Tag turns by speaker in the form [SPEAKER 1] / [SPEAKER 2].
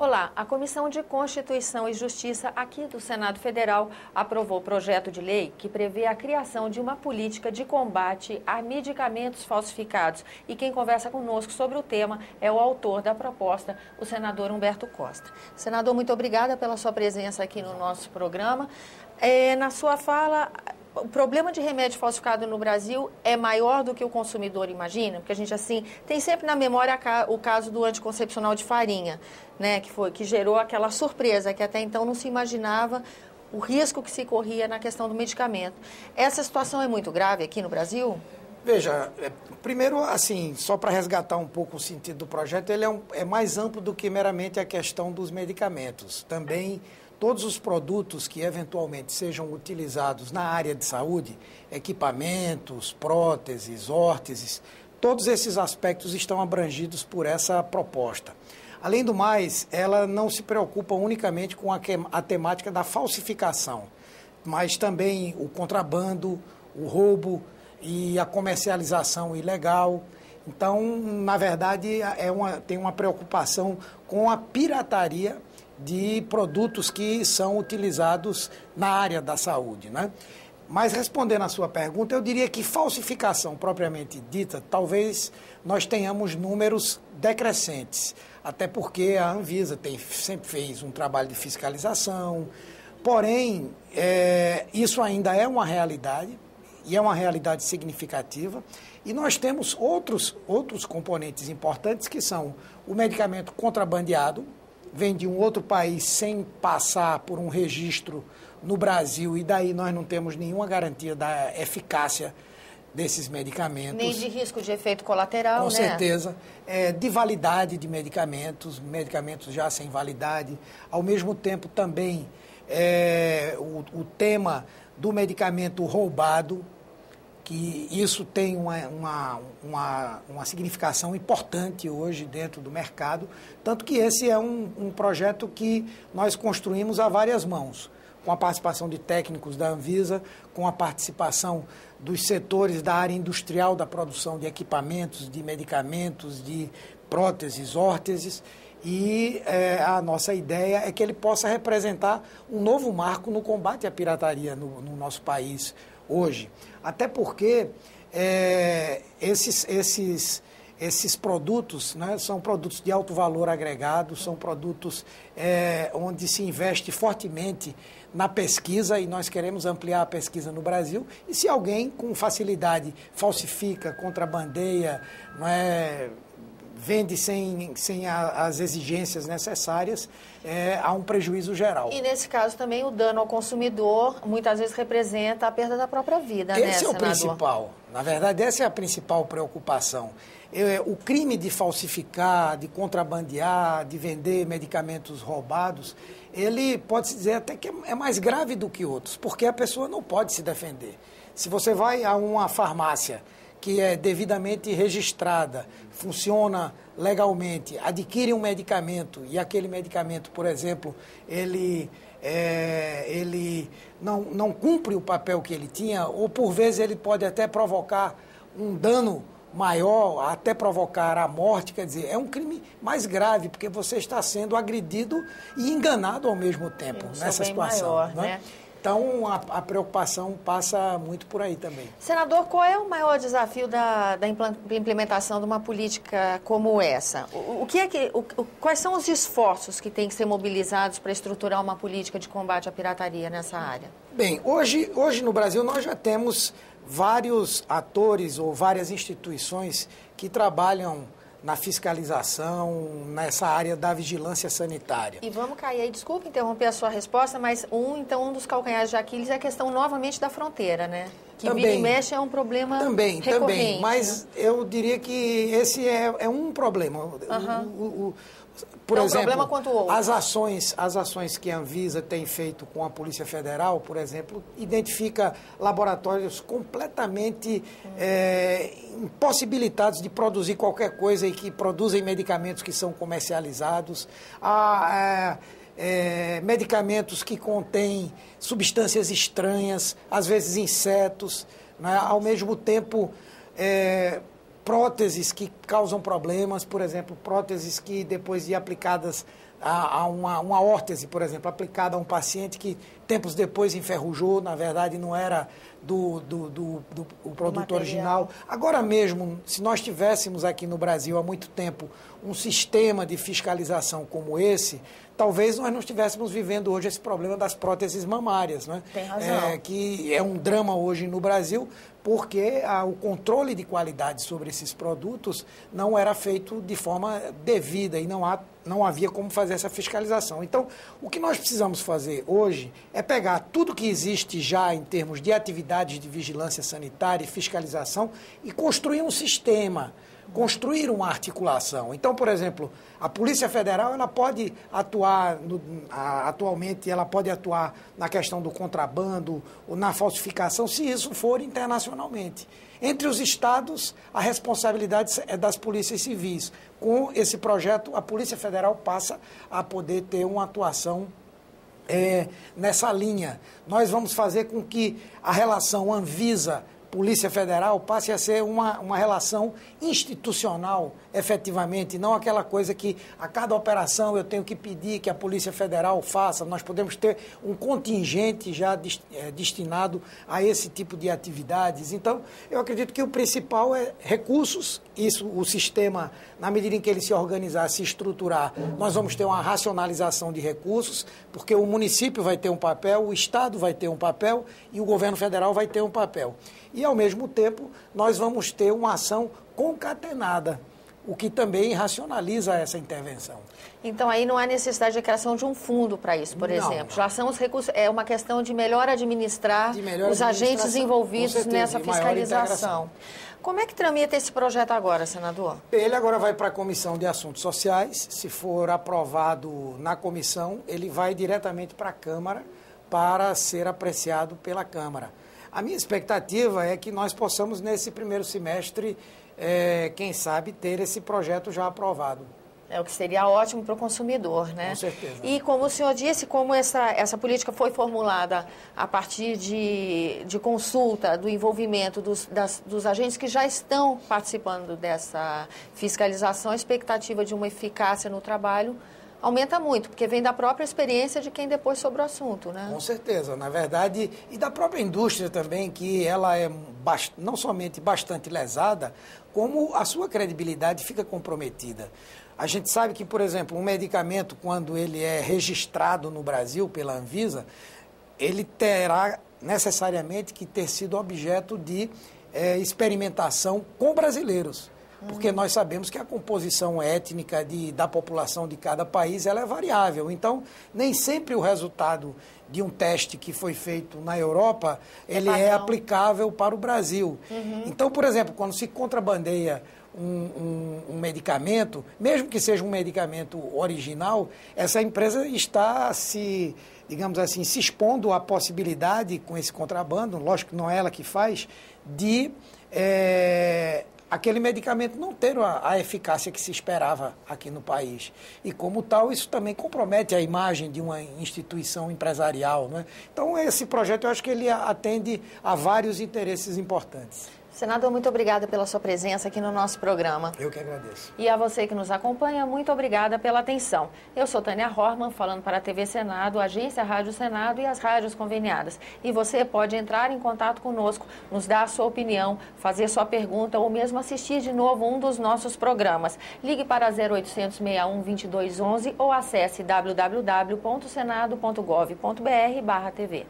[SPEAKER 1] Olá, a Comissão de Constituição e Justiça aqui do Senado Federal aprovou o projeto de lei que prevê a criação de uma política de combate a medicamentos falsificados. E quem conversa conosco sobre o tema é o autor da proposta, o senador Humberto Costa. Senador, muito obrigada pela sua presença aqui no nosso programa. Na sua fala, o problema de remédio falsificado no Brasil é maior do que o consumidor imagina? Porque a gente, assim, tem sempre na memória o caso do anticoncepcional de farinha, né, que gerou aquela surpresa, que até então não se imaginava o risco que se corria na questão do medicamento. Essa situação é muito grave aqui no Brasil?
[SPEAKER 2] Veja, primeiro, assim, só para resgatar um pouco o sentido do projeto, ele é mais amplo do que meramente a questão dos medicamentos. Também todos os produtos que eventualmente sejam utilizados na área de saúde, equipamentos, próteses, órteses, todos esses aspectos estão abrangidos por essa proposta. Além do mais, ela não se preocupa unicamente com a temática da falsificação, mas também o contrabando, o roubo e a comercialização ilegal. Então, na verdade, tem uma preocupação com a pirataria de produtos que são utilizados na área da saúde, né? Mas respondendo à sua pergunta, eu diria que falsificação propriamente dita, talvez nós tenhamos números decrescentes, até porque a Anvisa sempre fez um trabalho de fiscalização, porém, isso ainda é uma realidade, e é uma realidade significativa, e nós temos outros componentes importantes, que são o medicamento contrabandeado, vem de um outro país sem passar por um registro no Brasil, e daí nós não temos nenhuma garantia da eficácia desses medicamentos.
[SPEAKER 1] Nem de risco de efeito colateral,
[SPEAKER 2] Com
[SPEAKER 1] né?
[SPEAKER 2] certeza. De validade de medicamentos já sem validade. Ao mesmo tempo também o tema do medicamento roubado, que isso tem uma significação importante hoje dentro do mercado, tanto que esse é um projeto que nós construímos a várias mãos, com a participação de técnicos da Anvisa, com a participação dos setores da área industrial da produção de equipamentos, de medicamentos, de próteses, órteses, e a nossa ideia é que ele possa representar um novo marco no combate à pirataria no nosso país hoje. Até porque esses produtos, né, são produtos de alto valor agregado, são produtos onde se investe fortemente na pesquisa, e nós queremos ampliar a pesquisa no Brasil. E se alguém com facilidade falsifica, contrabandeia, não vende sem as exigências necessárias, há um prejuízo geral.
[SPEAKER 1] E nesse caso também o dano ao consumidor muitas vezes representa a perda da própria vida, né,
[SPEAKER 2] Esse é o
[SPEAKER 1] senador?
[SPEAKER 2] principal. Na verdade, essa é a principal preocupação. O crime de falsificar, de contrabandear, de vender medicamentos roubados, ele pode-se dizer até que é mais grave do que outros, porque a pessoa não pode se defender. Se você vai a uma farmácia que é devidamente registrada, funciona legalmente, adquire um medicamento e aquele medicamento, por exemplo, ele não cumpre o papel que ele tinha, ou por vezes ele pode até provocar um dano maior, até provocar a morte, quer dizer, é um crime mais grave, porque você está sendo agredido e enganado ao mesmo tempo nessa situação.
[SPEAKER 1] Maior, né?
[SPEAKER 2] Então, a preocupação passa muito por aí também.
[SPEAKER 1] Senador, qual é o maior desafio da implementação de uma política como essa? Quais são os esforços que têm que ser mobilizados para estruturar uma política de combate à pirataria nessa área?
[SPEAKER 2] Bem, hoje no Brasil nós já temos vários atores ou várias instituições que trabalham na fiscalização, nessa área da vigilância sanitária.
[SPEAKER 1] E vamos cair aí, desculpe interromper a sua resposta, mas um dos calcanhares de Aquiles é a questão novamente da fronteira, né? Que
[SPEAKER 2] também,
[SPEAKER 1] vira e mexe é um problema recorrente.
[SPEAKER 2] Também, mas eu diria que esse é um problema. Por exemplo,
[SPEAKER 1] problema quanto o outro.
[SPEAKER 2] As ações que a Anvisa tem feito com a Polícia Federal, por exemplo, identifica laboratórios completamente impossibilitados de produzir qualquer coisa e que produzem medicamentos que são comercializados. Medicamentos que contêm substâncias estranhas, às vezes insetos, né? Ao mesmo tempo próteses que causam problemas, por exemplo, próteses que depois de aplicadas a uma órtese, por exemplo, aplicada a um paciente que tempos depois enferrujou, na verdade não era do produto original. Agora mesmo, se nós tivéssemos aqui no Brasil há muito tempo um sistema de fiscalização como esse, talvez nós não estivéssemos vivendo hoje esse problema das próteses mamárias, né?
[SPEAKER 1] Tem razão.
[SPEAKER 2] Que é um drama hoje no Brasil, porque o controle de qualidade sobre esses produtos não era feito de forma devida e não havia como fazer essa fiscalização. Então, o que nós precisamos fazer hoje é pegar tudo que existe já em termos de atividades de vigilância sanitária e fiscalização e construir um sistema, construir uma articulação. Então, por exemplo, a Polícia Federal ela pode atuar, atualmente, ela pode atuar na questão do contrabando ou na falsificação, se isso for internacionalmente. Entre os estados, a responsabilidade é das polícias civis. Com esse projeto, a Polícia Federal passa a poder ter uma atuação nessa linha. Nós vamos fazer com que a relação Anvisa Polícia Federal passe a ser uma relação institucional, efetivamente, não aquela coisa que a cada operação eu tenho que pedir que a Polícia Federal faça. Nós podemos ter um contingente já destinado a esse tipo de atividades. Então, eu acredito que o principal é recursos, o sistema, na medida em que ele se organizar, se estruturar, nós vamos ter uma racionalização de recursos, porque o município vai ter um papel, o Estado vai ter um papel e o governo federal vai ter um papel. E, ao mesmo tempo, nós vamos ter uma ação concatenada, o que também racionaliza essa intervenção.
[SPEAKER 1] Então, aí não há necessidade de criação de um fundo para isso, por exemplo. Já são os recursos, é uma questão de melhor administrar os agentes envolvidos nessa fiscalização. Como é que tramita esse projeto agora, senador?
[SPEAKER 2] Ele agora vai para a Comissão de Assuntos Sociais. Se for aprovado na comissão, ele vai diretamente para a Câmara para ser apreciado pela Câmara. A minha expectativa é que nós possamos, nesse primeiro semestre, quem sabe, ter esse projeto já aprovado.
[SPEAKER 1] É o que seria ótimo para o consumidor, né?
[SPEAKER 2] Com certeza.
[SPEAKER 1] E como o senhor disse, como essa política foi formulada a partir de consulta, do envolvimento dos agentes que já estão participando dessa fiscalização, a expectativa de uma eficácia no trabalho aumenta muito, porque vem da própria experiência de quem depois sobre o assunto, né?
[SPEAKER 2] Com certeza, na verdade, e da própria indústria também, que ela é não somente bastante lesada, como a sua credibilidade fica comprometida. A gente sabe que, por exemplo, um medicamento, quando ele é registrado no Brasil pela Anvisa, ele terá necessariamente que ter sido objeto de experimentação com brasileiros. Porque nós sabemos que a composição étnica da população de cada país ela é variável. Então, nem sempre o resultado de um teste que foi feito na Europa, ele é aplicável para o Brasil. Então, por exemplo, quando se contrabandeia um medicamento, mesmo que seja um medicamento original, essa empresa está digamos assim, se expondo à possibilidade, com esse contrabando, lógico que não é ela que faz, de aquele medicamento não ter a eficácia que se esperava aqui no país. E, como tal, isso também compromete a imagem de uma instituição empresarial, né? Então, esse projeto, eu acho que ele atende a vários interesses importantes.
[SPEAKER 1] Senador, muito obrigada pela sua presença aqui no nosso programa.
[SPEAKER 2] Eu que agradeço.
[SPEAKER 1] E a você que nos acompanha, muito obrigada pela atenção. Eu sou Tânia Horman, falando para a TV Senado, Agência Rádio Senado e as rádios conveniadas. E você pode entrar em contato conosco, nos dar a sua opinião, fazer sua pergunta ou mesmo assistir de novo um dos nossos programas. Ligue para 0800 61 2211 ou acesse www.senado.gov.br/TV.